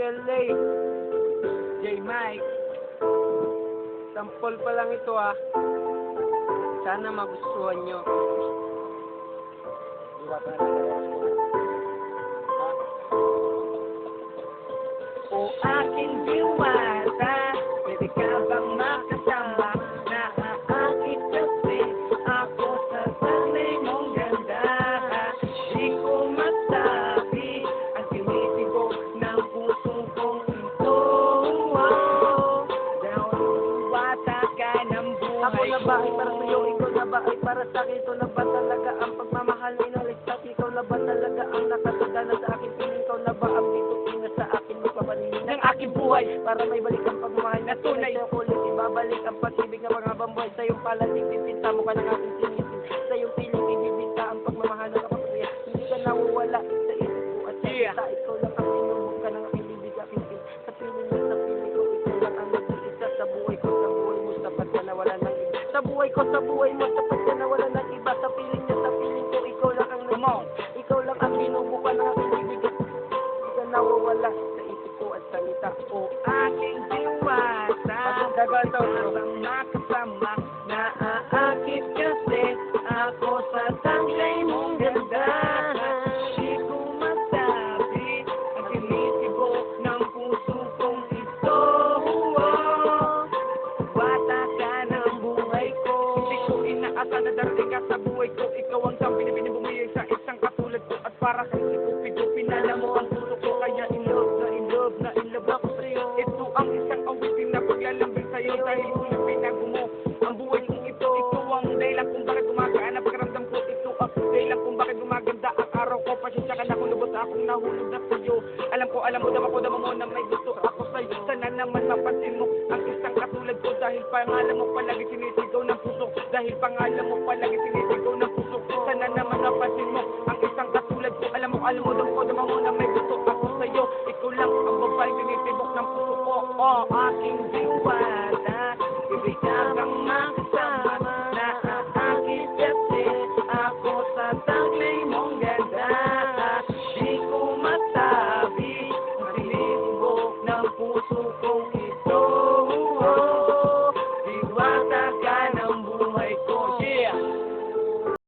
LA, J Mike. Sample pa lang ito ah. Sana magustuhan nyo. O aking diwata, pwede ka bang makasama? Naaakit kasi ako sa sanay mong ganda. Di ko masabi ang tinitibo ng puso kong ito. Diwata ka ng buhay Ako na ba ay para ko. sa'yo? Ikaw na ba ay para sa'kin? Ito na ba talaga ang pagmamahal na inaligtas? Ikaw na ba talaga ang nakatagana sa akin? Piling ikaw na ba ang bituin na sa akin? Magpapaningin ng aking buhay para may balik ang pagmamahal na tunay. Sa'yo kulit ibabalik ang pag-ibig na mga bambuhay. Sa'yong palating pipinta mo ka ng aking sinisin. Sa'yong piling ibibinta ang pagmamahal na kapatid. Hindi ka nawawala sa isip ko at sa kita. Ikaw lang ang pinubog ka ng aking bibig, aking pin. Sa piling mo, sa piling ko, ikaw lang ang nag-iisa. Sa buhay ko, sa buhay mo, tapat ka na wala ng iba. Sa buhay ko, sa buhay mo, tapat ka na wala ng iba. Sa piling niya, sa piling ko, ikaw lang ang nag-iisa. Ikaw lang ang binubukan ng aking bibig. Hindi ka nawawala sa isip ko at salita. O aking diwata, habang makasama, naaakit kasi ako sa sanglay mong ganda. Di ko masabi ang tinitibo ng puso kong ito. Bata ka ng buhay ko. Hindi ko inaasahan na darating ka sa buhay ko. Ikaw ang siyang binibumiyay sa isang katulad ko. At para kang ikupigo, pinala mo ang puso ko. Kaya in love ako sa'yo. Ito ang isang awitin na paglalambing sa'yo. Dahil ulang pinago mo ang buhay kong ito. Ito ang dahilan kung bakit gumagaan ang pakiramdam ko. Ito ang dahilan kung bakit gumaganda ang araw ko. Pasensya ka na kung lubos akong nahulog na sa'yo. Alam mo, dama mo na may gusto ako sa'yo. Sana naman mapansin mo ang isang katulad ko. Dahil pangalan mo palagi sinisigaw ng puso. Dahil pangalan mo palagi sinisigaw ng puso. Sana naman mapansin mo ang isang katulad ko. Alam mo,